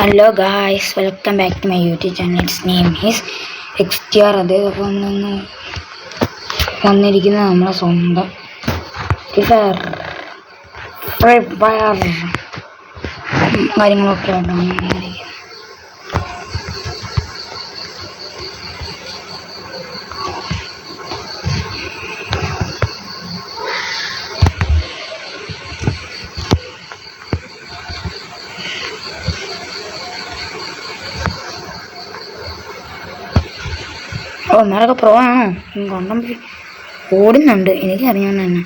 Hello guys, welcome back to my YouTube channel. Its name is XTR. അതേപോലെ നമ്മളൊന്ന് വന്നിരിക്കുന്നത് നമ്മളെ സ്വന്തം ഫ്രീ ഫയർ കാര്യങ്ങളൊക്കെ ആയിട്ടാണ്. ഒന്നാലൊക്കെ പ്രോ ആണോ കൊണ്ടം ഓടുന്നുണ്ട്, എനിക്കറിയാവുന്ന തന്നെ.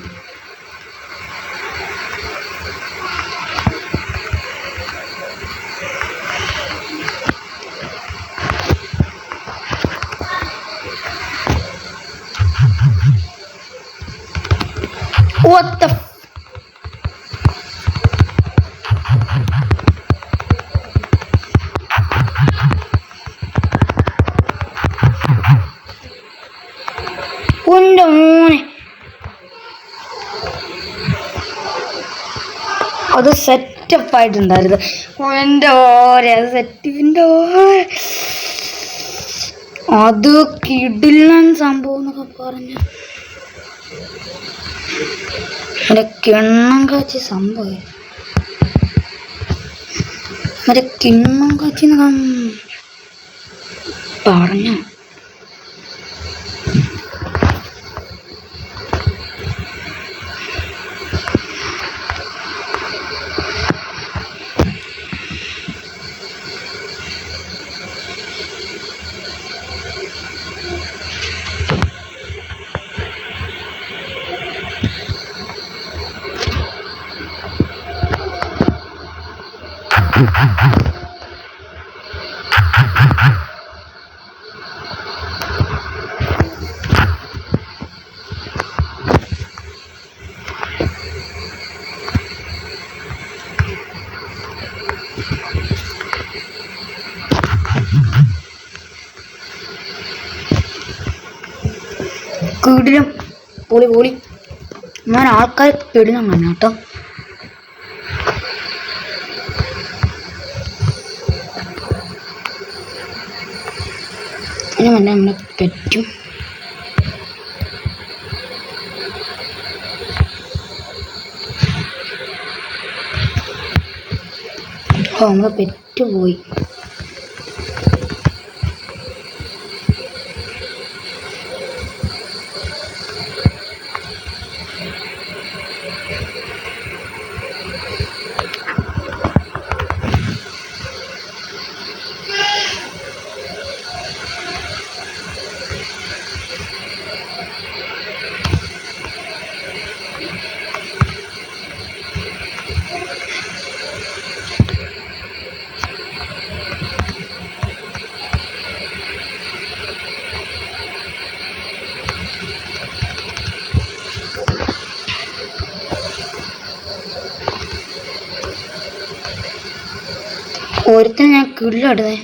What the മോനെ, അത് സെറ്റപ്പ് ആയിട്ടുണ്ടായിരുന്നു. എൻ്റെ ഓരെ അത് സെറ്റിൻ്റെ അത് കിടിലൻ സംഭവം എന്നൊക്കെ പറഞ്ഞു. എൻ്റെ കിണ്ണം കാച്ചി സംഭവം, എൻ്റെ കിണ്ണം കാച്ചി പറഞ്ഞു. കിടിലം പൊളി പൊളി. ഞാൻ ആൾക്കാർ കിടിലം കാണാം കേട്ടോ. ഇനി വേണ്ട നമ്മളെ പെറ്റും നമ്മളെ പെറ്റ് പോയി. ഒരുത്തിന് ഞാൻ കിള്ളടുന്നേ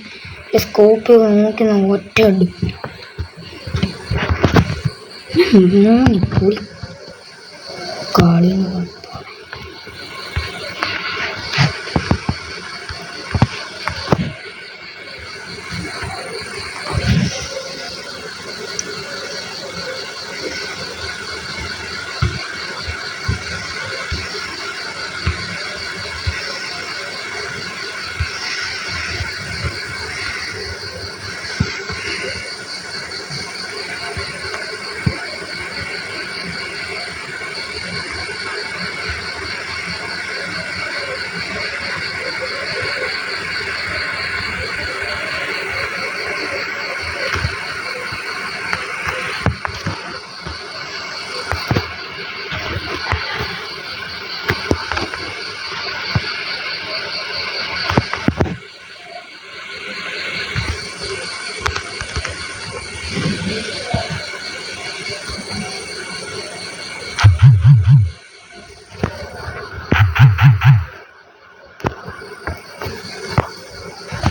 സ്കോപ്പ് നോക്കി ഒറ്റ അടി മൂന്നിപ്പൊളി കളി.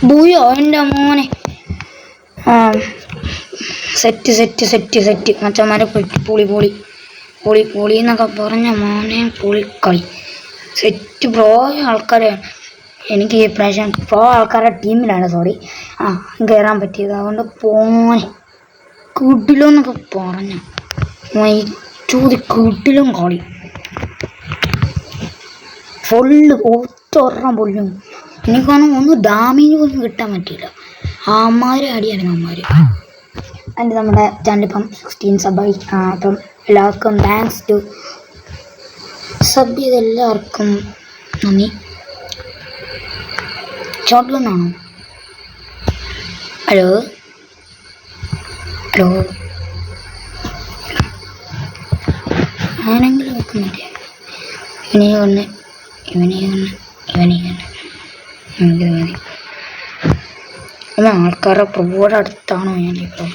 ബൂയോ എൻ്റെ മോനെ. സെറ്റ് സെറ്റ് സെറ്റ് സെറ്റ് മച്ചന്മാരെ പൊളി പൊളി പൊളി പൊളി എന്നൊക്കെ പറഞ്ഞ മോനെ പൊളി കളി. സെറ്റ് ബ്രോ ആൾക്കാരെയാണ്. എനിക്ക് ഈ പ്രാവശ്യം പ്രോ ആൾക്കാരുടെ ടീമിലാണ് കയറാൻ പറ്റിയത്. അതുകൊണ്ട് പോയി കിട്ടില്ലെന്നൊക്കെ പറഞ്ഞു കിട്ടിലും കളി ഫുള്ള് ഒറ്റൊരെണ്ണം പൊള്ളും. എനിക്കൊന്നും ഒന്നും ഡാമേജ് പോലും കിട്ടാൻ പറ്റിയില്ല. അമ്മാര് അടിയായിരുന്നു അമ്മാര്. അതിൻ്റെ നമ്മുടെ ചാനലിപ്പം 16 സബായി. അപ്പം എല്ലാവർക്കും താങ്ക്സ് ടു സബ് ചെയ്ത എല്ലാവർക്കും നന്ദി. ഷോർട്ട് ഗണ്ണാണോ? ഹലോ ഹലോ ആണെങ്കിൽ വെക്കുന്നില്ല. ഇവനെ എനിക്കിത് മതി. അല്ല ആൾക്കാരുടെ പ്രൊവോഡ് അടുത്താണോ ഞാനിപ്പോൾ?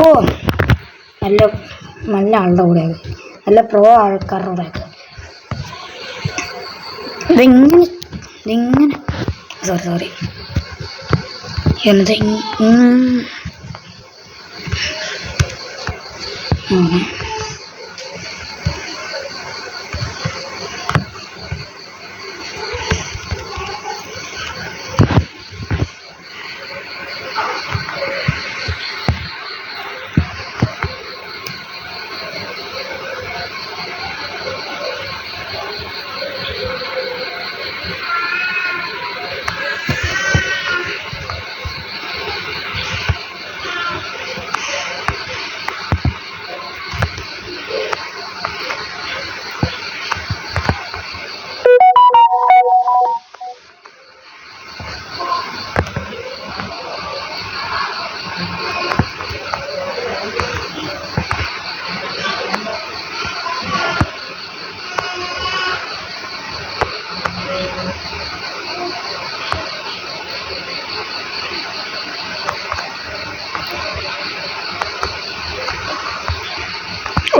ഓ നല്ല നല്ല ആളുടെ കൂടെയാണ്, നല്ല പ്രോ ആൾക്കാരുടെ കൂടെയൊക്കെ. ഇതിങ്ങനെ സോറി എന്താ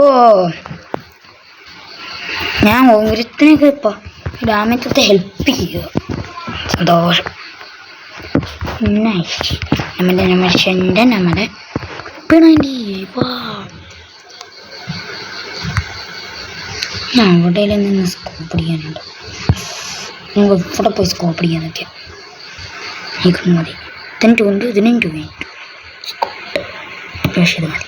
ഓ ഞാൻ ഒരുത്തിനൊക്കെ ഇപ്പോൾ ഡാമേജത്തെ ഹെൽപ്പ് ചെയ്യുക. സന്തോഷം. നൈസ്. നമ്മുടെ പിണങ്ങി വാ. ഞാൻ അവിടെ നിന്ന് സ്കോപ്പ് അടിക്കാനുണ്ട്. നമുക്ക് ഇവിടെ പോയി സ്കോപ്പ് അടിക്കാൻ നോക്കിയാൽ എനിക്ക് മതി. ഇതിനും വേണ്ടി പക്ഷേ ഇത് മതി.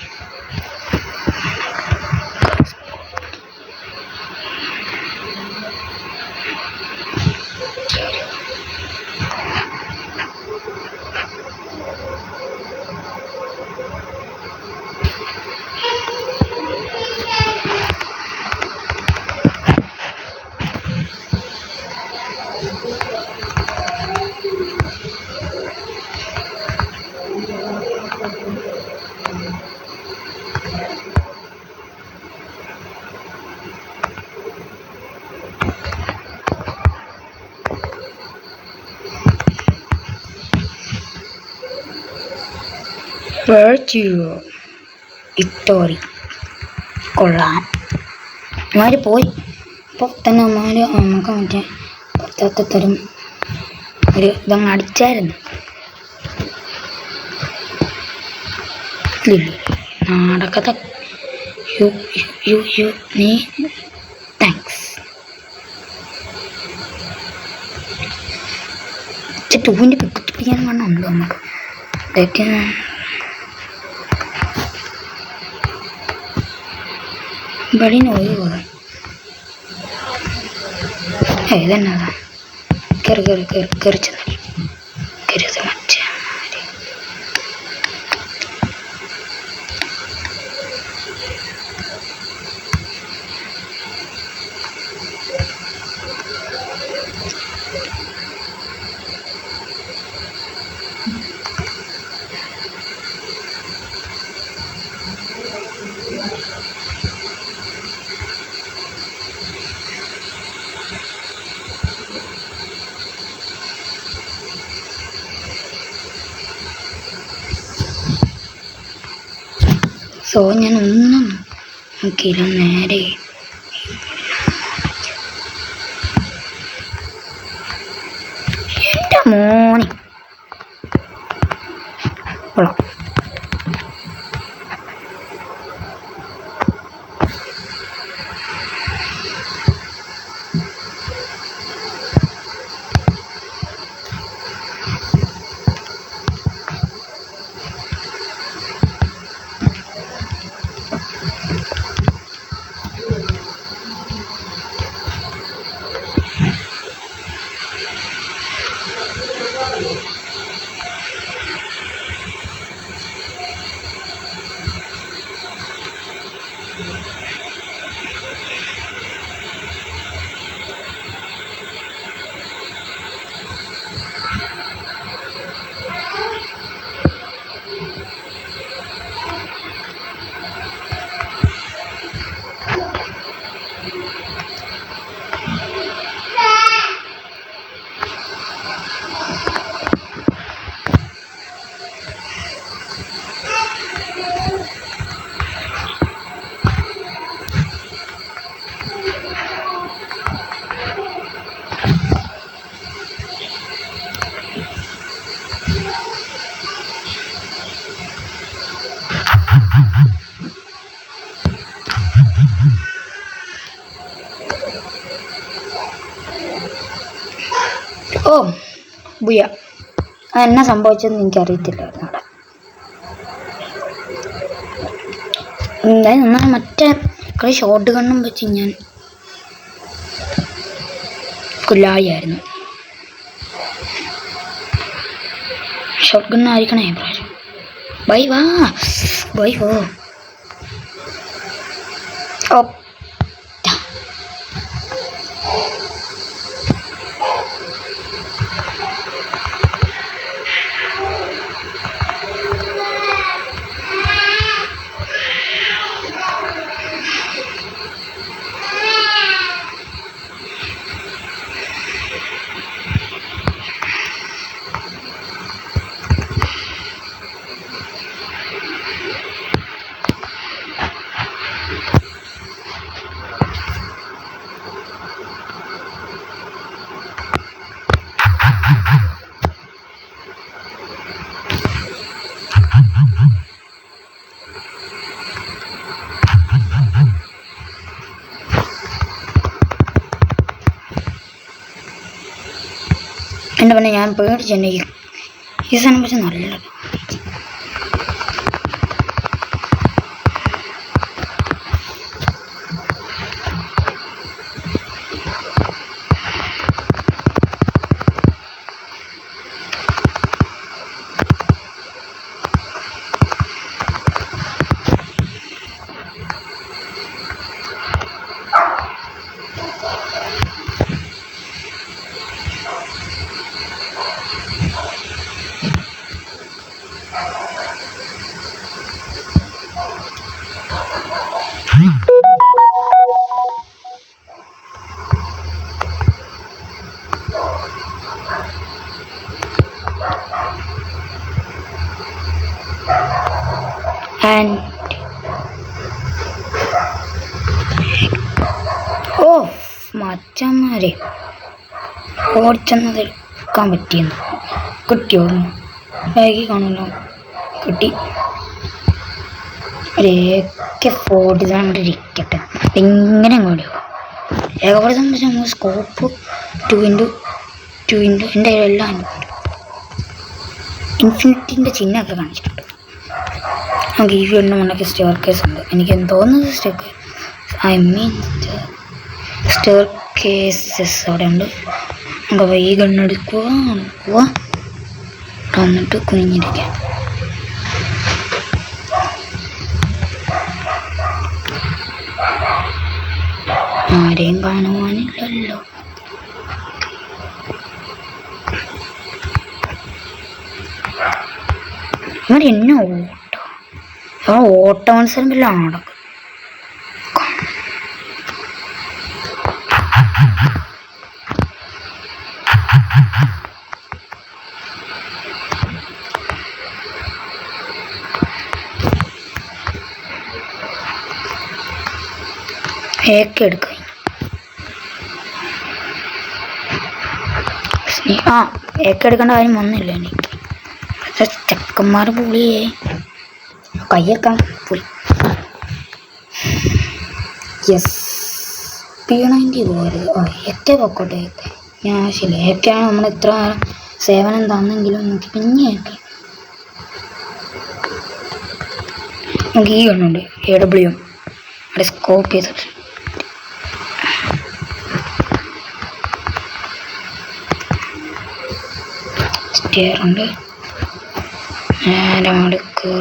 ഇത്തോറി കൊള്ളാം. അമ്മമാർ പോയി അപ്പോൾ തന്നെ അമ്മമാർ നമുക്ക് മറ്റേ പുറത്തത്തെ തരും ഒരു ഇതങ്ങ് അടിച്ചായിരുന്നു. നാടകത്തെ നീ താങ്ക്സ്. ടൂവിൻ്റെ പിടിക്കാൻ വേണമല്ലോ നമുക്ക്. ഇതൊക്കെ വെളിയിൽ ഒഴി പോകാം. ഇതെന്നതാ കയറി ചെന്നു കരുത് മറ്റേ സോ ഞാൻ ഒന്നും നോക്കിയില്ല, നേരെ എൻ്റെ മോനെ കൊള്ളാം. ഓ ബുയ, എന്നാ സംഭവിച്ചതെന്ന് എനിക്കറിയത്തില്ലായിരുന്നു അവിടെ. എന്തായാലും എന്നാൽ മറ്റേ കളി ഷോട്ട് ഗണ്ണും വെച്ച് ഞാൻ കുല്ലായിരുന്നു. ഷോട്ട് ഗണ്ണായിരിക്കണേ പ്രാവശ്യം. ബൈ വാ ബൈ ഓ ഓ എൻ്റെ പിന്നെ ഞാൻ പേടിച്ചെന്നെ ഈ സാധനം പക്ഷെ നല്ലത്. ആൻഡ് ഓ മച്ചന്മാരെ ഓടിച്ചെന്നത് എടുക്കാൻ പറ്റിയെന്ന് കിട്ടിയോ? ബാഗിൽ കാണുമല്ലോ, കിട്ടി. ഒരു AK-47 ഇരിക്കട്ടെ, ഇങ്ങനെ അങ്ങോട്ട് ഏകദേശം നമ്മൾ സ്കോപ്പ് 2x2 എൻ്റെ എല്ലാം ഇൻഫിനിറ്റിൻ്റെ ചിഹ്നമൊക്കെ കാണിച്ചിട്ടുണ്ട്. നമുക്ക് ഈ വീടിന് മുന്നൊക്കെ സ്റ്റെയർ കേസ് ഉണ്ട്. എനിക്ക് തോന്നുന്നത് സ്റ്റെയർ കേസസ് അവിടെ ഉണ്ട്. നമുക്ക് ഈ ഗണ്ണെടുക്കുക, വന്നിട്ട് കുനിഞ്ഞിരിക്കാം. ആരെയും കാണുവാനില്ലല്ലോ. ഇവിടെ എന്നെ ഓട്ട മത്സരം വല്ല നടക്കും. ഏക്കെ എടുക്കാം. ആ ഏക്കെ എടുക്കേണ്ട കാര്യം വന്നില്ല എനിക്ക്. ചെക്കന്മാർ പുളിയേ കയ്യേക്കാൻ പോയി. യെസ് P90 പോലെ ഏക്കെ പൊക്കോട്ടെ. ഏക്കെ ഞാൻ ആവശ്യമില്ല. ഏക്കെയാണ് നമ്മൾ ഇത്ര സേവനം തന്നെങ്കിലും നമുക്ക് പിന്നെ ഏക്കെ. നമുക്ക് ഈ കണ്ണുണ്ട് AW അവിടെ സ്കോപ്പ് ചെയ്തിട്ട് സ്റ്റെയറുണ്ട്. നേരെ അടുക്ക്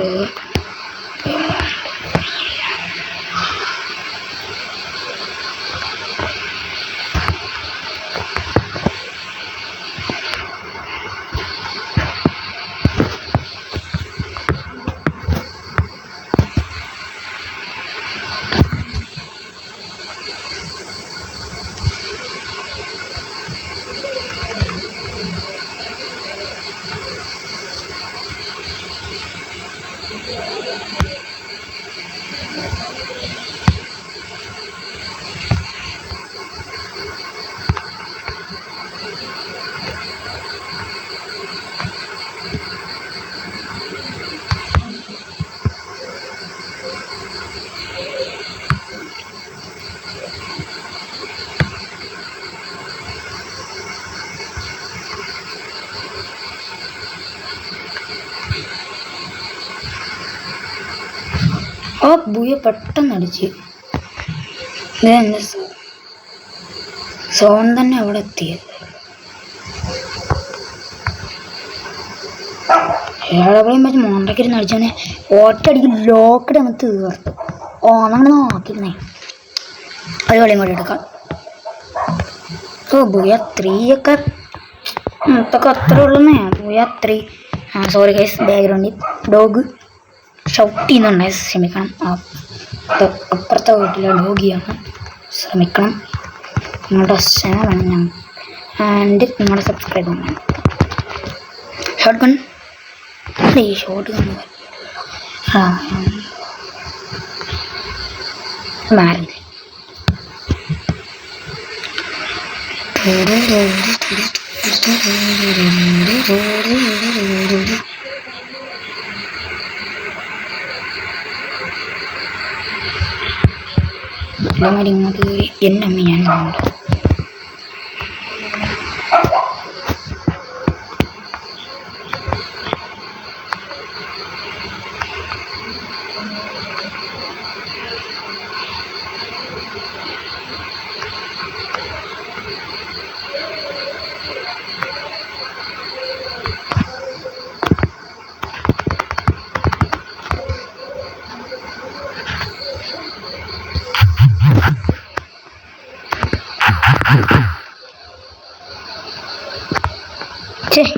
ആ ബുയ പെട്ടെന്ന് അടിച്ച്. ഇതെന്നെ സോൺ തന്നെ അവിടെ എത്തിയത്. ഏഴെപ്പോഴും വെച്ച് മോണ്ടക്കിരുന്ന് അടിച്ചോന്നെ ഒറ്റയടിക്ക് ലോക്കഡ് അങ്ങ് തീർത്തു. ഓണങ്ങൾ നോക്കിയിരുന്നേ. ഒരു കളിയും കൂടി എടുക്കാം. ഓ ബുയ 3 ഒക്കെ ഇതൊക്കെ അത്ര ഉള്ളൂന്നേ. ബുയ 3. സോറി ഗൈസ്, ബാക്ക്ഗ്രൗണ്ടിൽ ഡോഗ് ഷൗട്ട് ചെയ്യുന്നുണ്ട്. ശ്രമിക്കണം. അപ്പുറത്തെ വീട്ടിലെ ഡോഗിയാണ്. ശ്രമിക്കണം. നിങ്ങളുടെ ചാനൽ ഞാൻ ആൻഡ് നിങ്ങളുടെ സബ്സ്ക്രൈബ് ചെയ്യണം. ഷോട്ട് ഗൺ ഷോട്ട് ഗൺ മാറി. ഇങ്ങോട്ട് കയറി എൻ്റെ അമ്മ ഞാൻ കാണുന്നുണ്ട്.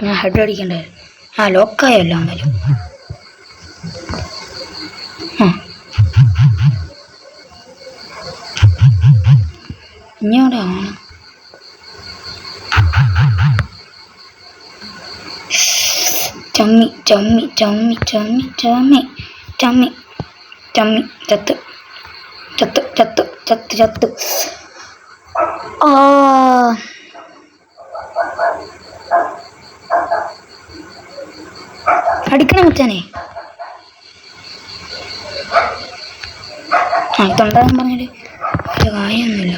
ഞാൻ ഹെഡ് അടിക്കണ്ടേ? ലോക്കായല്ലോ എന്നാലും. ഇനിയോടെ ആണ് ചമ്മി ചമ്മി ചമ്മി ചമ്മി ചമ്മി ചമ്മി ചമ്മി ചത്ത് ചത്ത് ചത്ത് ചത്ത് ചത്ത്. അടിക്കണം മച്ചാനെ. ഇതുണ്ടാകാൻ പറഞ്ഞിട്ട് ഒരു കാര്യമൊന്നുമില്ല.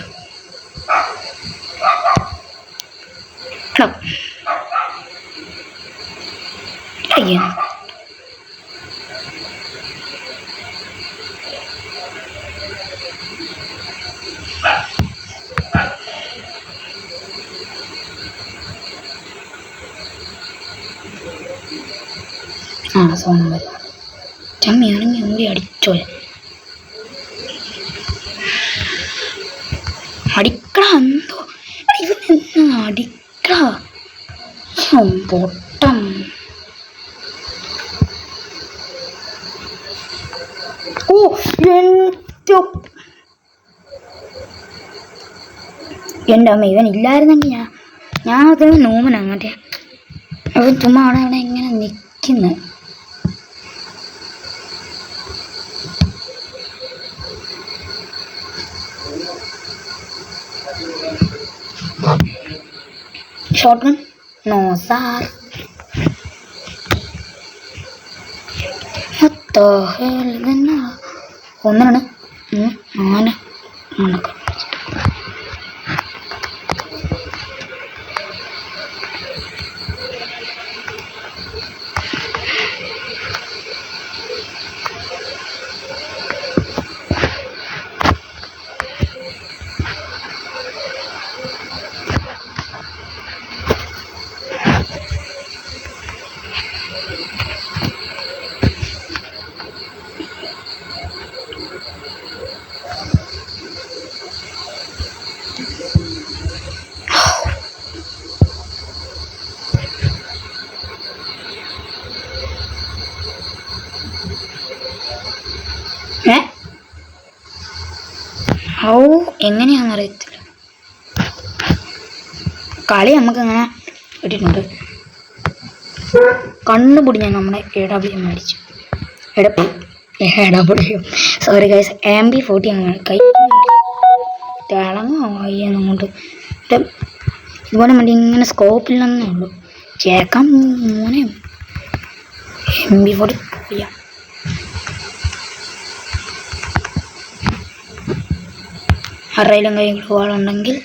സോണം വരും. ചമ്മിയാണെങ്കിൽ ഒന്നുകൂടി അടിച്ചോ. അടിക്കട എന്തോ ഇവൻ അടിക്കട പൊട്ടം. ഓ എൻ്റെ അമ്മ ഇവൻ ഇല്ലായിരുന്നെങ്കിൽ ഞാൻ അത് നോമന അങ്ങോട്ടെ. അവൻ ചുമ്മാ അവിടെ ഇങ്ങനെ നിൽക്കുന്നു. Shotgun? No sir. ഒന്നാണ് 4 മണക്ക. എങ്ങനെയാണെന്ന് അറിയത്തില്ല. കളി നമുക്കങ്ങനെ കിട്ടിയിട്ടുണ്ട്. കണ്ണുപൊടി ഞാൻ നമ്മുടെ AW മേടിച്ചു. സോറി ഗൈസ്, MP40 അങ്ങനെ കൈ തിളങ്ങാൻ ഇതുപോലെ വേണ്ടി ഇങ്ങനെ സ്കോപ്പില്ലെന്നേ ഉള്ളൂ. ചേക്കാൻ മോനെ MP40 ചെയ്യാം. ആരുടെയിലും കൈ ആളുണ്ടെങ്കിൽ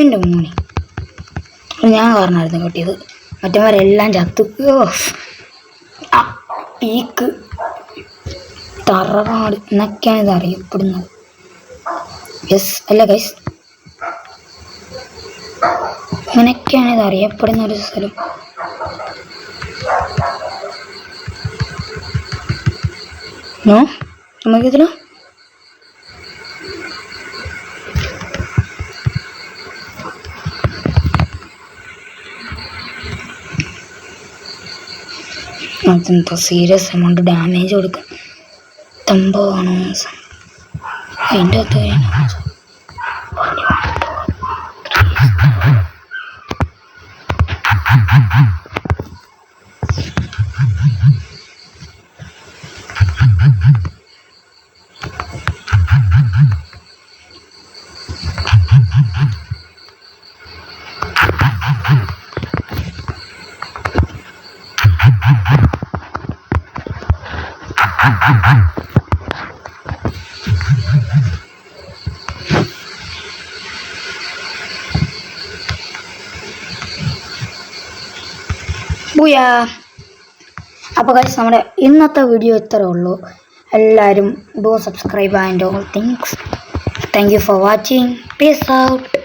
എൻ്റെ മോനെ ഞാൻ കാരണമായിരുന്നു കിട്ടിയത്. മറ്റന്മാരെല്ലാം ചത്തു. പീക്ക് തറവാട് എന്നൊക്കെയാണ് ഇത് അറിയപ്പെടുന്നത്. യെസ് അല്ല ഗൈസ്, ഇങ്ങനെയൊക്കെയാണ് ഇത് അറിയപ്പെടുന്ന ഒരു സ്ഥലം. നോ നമുക്കിതിലോ അതെന്തോ സീരിയസ് എമൗണ്ട് ഡാമേജ് കൊടുക്കും സംഭവമാണോ അതിൻ്റെ അകത്ത്. അപ്പോൾ ഗൈസ്, നമ്മുടെ ഇന്നത്തെ വീഡിയോ ഇത്രയേ ഉള്ളൂ. എല്ലാവരും do subscribe and all things. Thank you for watching. Peace out.